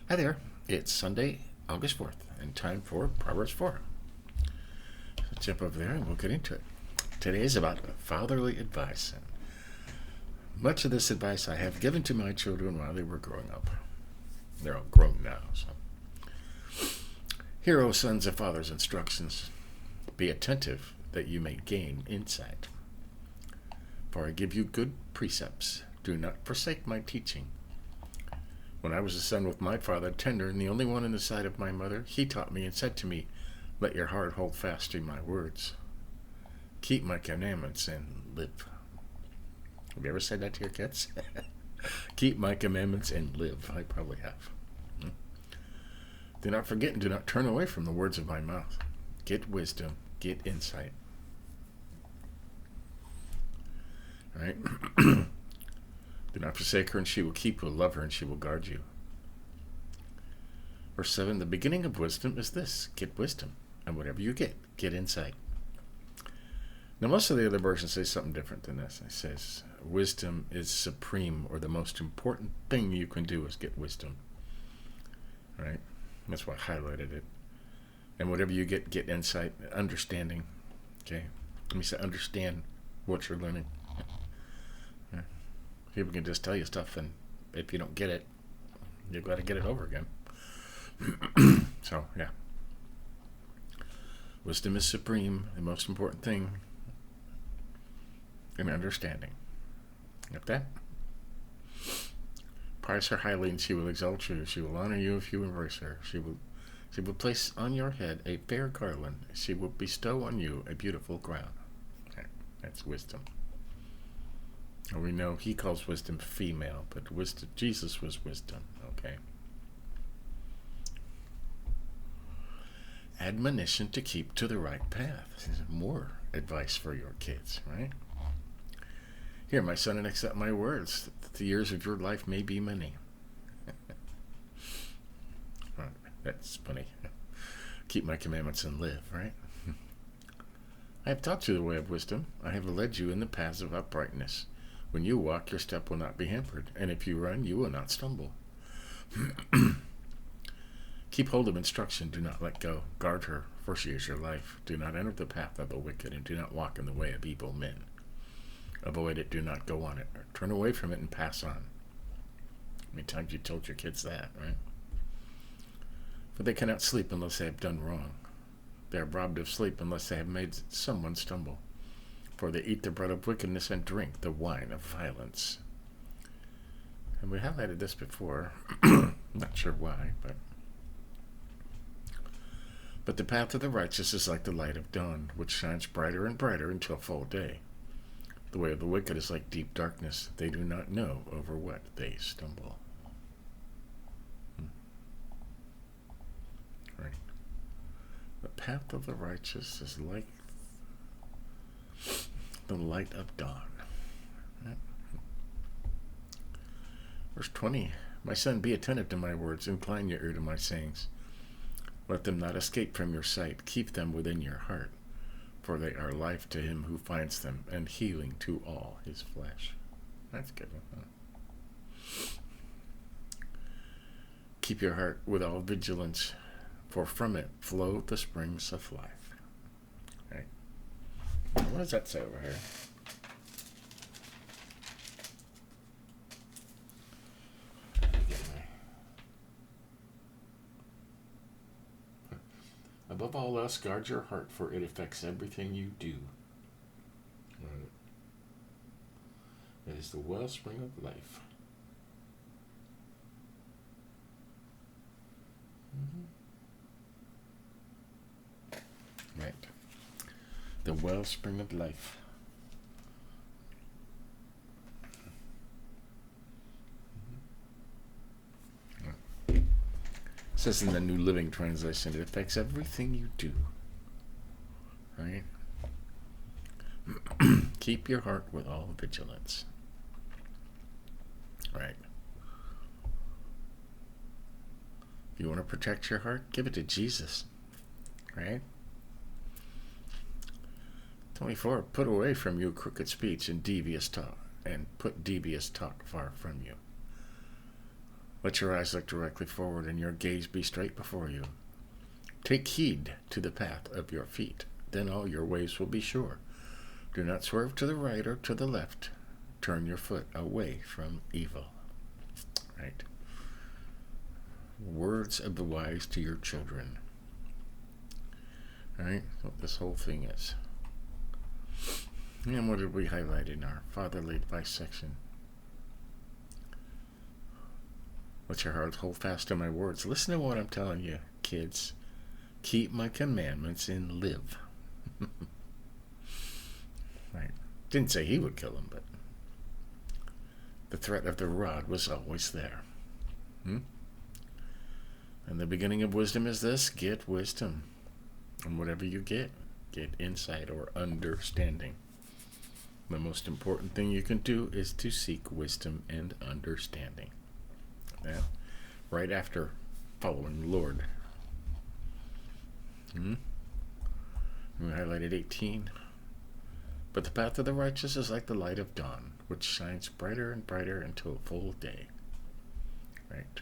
Hi there. It's Sunday, August 4th, and time for Proverbs 4. So jump over there and we'll get into it. Today is about fatherly advice. And much of this advice I have given to my children while they were growing up. They're all grown now. So, hear, O sons of fathers' instructions. Be attentive that you may gain insight. For I give you good precepts. Do not forsake my teaching. When I was a son with my father, tender, and the only one in the sight of my mother, he taught me and said to me, let your heart hold fast to my words. Keep my commandments and live. Have you ever said that to your kids? Keep my commandments and live. I probably have. Do not forget and do not turn away from the words of my mouth. Get wisdom. Get insight. All right? Do not forsake her, and she will keep you. Love her, and she will guard you. Verse 7, the beginning of wisdom is this. Get wisdom. And whatever you get insight. Now, most of the other versions say something different than this. It says, wisdom is supreme, or the most important thing you can do is get wisdom. All right? That's why I highlighted it. And whatever you get insight, understanding. Okay? Let me say, understand what you're learning. People can just tell you stuff, and if you don't get it, you've got to get it over again. So, yeah. Wisdom is supreme, the most important thing, and understanding. Get that? Prize her highly, and she will exalt you. She will honor you if you embrace her. She will place on your head a fair garland. She will bestow on you a beautiful crown. Okay, that's wisdom. We know he calls wisdom female, but wisdom, Jesus was wisdom, okay? Admonition to keep to the right path. More advice for your kids, right? Here, my son, and accept my words. The years of your life may be many. That's funny. Keep my commandments and live, right? I have taught you the way of wisdom. I have led you in the paths of uprightness. When you walk, your step will not be hampered, and if you run, you will not stumble. Keep hold of instruction, do not let go. Guard her, for she is your life. Do not enter the path of the wicked, and do not walk in the way of evil men. Avoid it, do not go on it. Or turn away from it and pass on. How many times you told your kids that, right? For they cannot sleep unless they have done wrong. They are robbed of sleep unless they have made someone stumble. For they eat the bread of wickedness and drink the wine of violence. And we highlighted this before. Not sure why, but the path of the righteous is like the light of dawn, which shines brighter and brighter until full day. The way of the wicked is like deep darkness. They do not know over what they stumble. Right. The path of the righteous is like the light of dawn. Right. Verse 20, my son, be attentive to my words, incline your ear to my sayings. Let them not escape from your sight, keep them within your heart, for they are life to him who finds them, and healing to all his flesh. That's good. Huh? Keep your heart with all vigilance, for from it flow the springs of life. Right. What does that say over here? Above all else, guard your heart, for it affects everything you do. Right. It is the wellspring of life. Right. The wellspring of life. It says in the New Living Translation, it affects everything you do. Right? Keep your heart with all vigilance. Right. If you want to protect your heart, give it to Jesus. Right? 24, put away from you crooked speech and devious talk, and put devious talk far from you. Let your eyes look directly forward and your gaze be straight before you. Take heed to the path of your feet, then all your ways will be sure. Do not swerve to the right or to the left. Turn your foot away from evil. Right? Words of the wise to your children. Right? What this whole thing is. And what did we highlight in our fatherly advice section? Let your heart hold fast to my words. Listen to what I'm telling you, kids. Keep my commandments and live. Right. Didn't say he would kill him, but the threat of the rod was always there. And the beginning of wisdom is this: get wisdom. And whatever you get insight or understanding. The most important thing you can do is to seek wisdom and understanding. That right after following the Lord. We highlighted 18. But the path of the righteous is like the light of dawn, which shines brighter and brighter until full day. Right?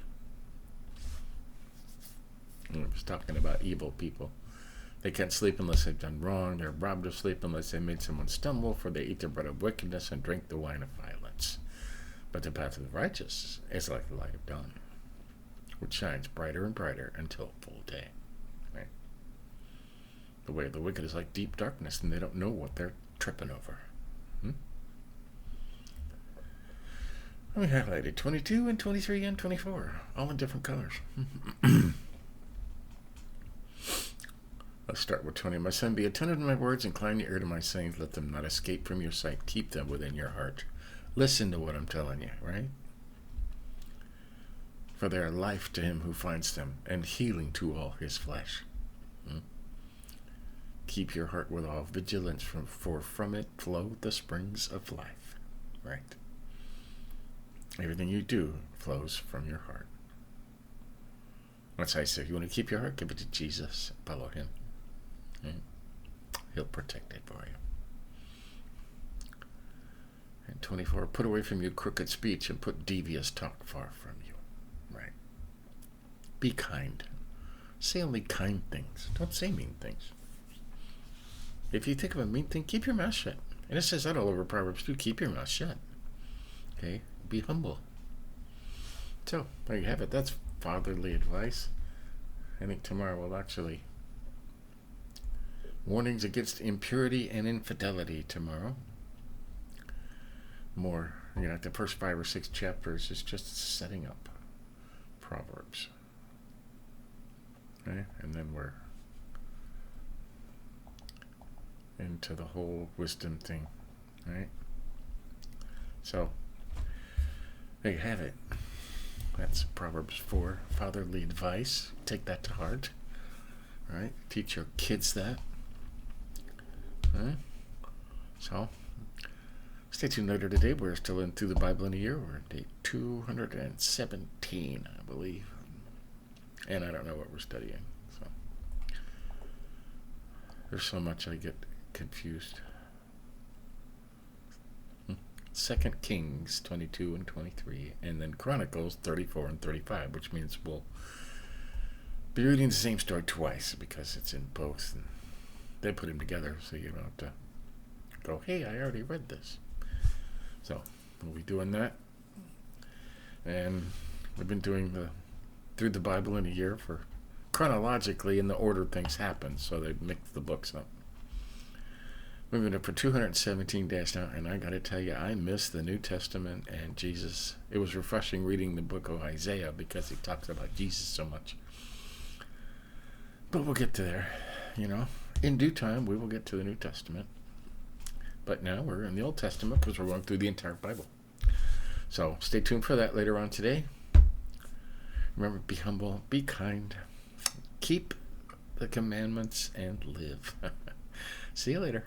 And I was talking about evil people. They can't sleep unless they've done wrong. They're robbed of sleep unless they made someone stumble, for they eat the bread of wickedness and drink the wine of violence. But the path of the righteous is like the light of dawn, which shines brighter and brighter until full day. Right? The way of the wicked is like deep darkness, and they don't know what they're tripping over. We highlighted 22 and 23 and 24, all in different colors. Let's start with 20. My son, be attentive to my words, incline your ear to my sayings, let them not escape from your sight, keep them within your heart. Listen to what I'm telling you, right? For they are life to him who finds them, and healing to all his flesh. Keep your heart with all vigilance, for from it flow the springs of life. Right? Everything you do flows from your heart. That's how I say, if you want to keep your heart, give it to Jesus. Follow him. Right? He'll protect it for you. And 24, put away from you crooked speech and put devious talk far from you. Right? Be kind. Say only kind things. Don't say mean things. If you think of a mean thing, keep your mouth shut. And it says that all over Proverbs too. Keep your mouth shut. Okay? Be humble. So, there you have it. That's fatherly advice. I think tomorrow we'll actually... warnings against impurity and infidelity tomorrow. More, the first 5 or 6 chapters is just setting up Proverbs. Okay? And then we're into the whole wisdom thing. Right? So, there you have it. That's Proverbs 4, fatherly advice. Take that to heart. Right? Teach your kids that. Right? So, stay tuned later today. We're still in Through the Bible in a Year. We're at day 217, I believe. And I don't know what we're studying. So, there's so much I get confused. 2 Kings 22 and 23, and then Chronicles 34 and 35, which means we'll be reading the same story twice because it's in both, and they put them together so you don't have to go, hey, I already read this. So we'll be doing that, and we've been doing the Through the Bible in a Year for chronologically in the order things happen, so they mix the books up. Moving up for 217 days now, and I got to tell you, I miss the New Testament and Jesus. It was refreshing reading the book of Isaiah because it talks about Jesus so much. But we'll get to there, In due time, we will get to the New Testament. But now we're in the Old Testament because we're going through the entire Bible. So stay tuned for that later on today. Remember, be humble, be kind, keep the commandments, and live. See you later.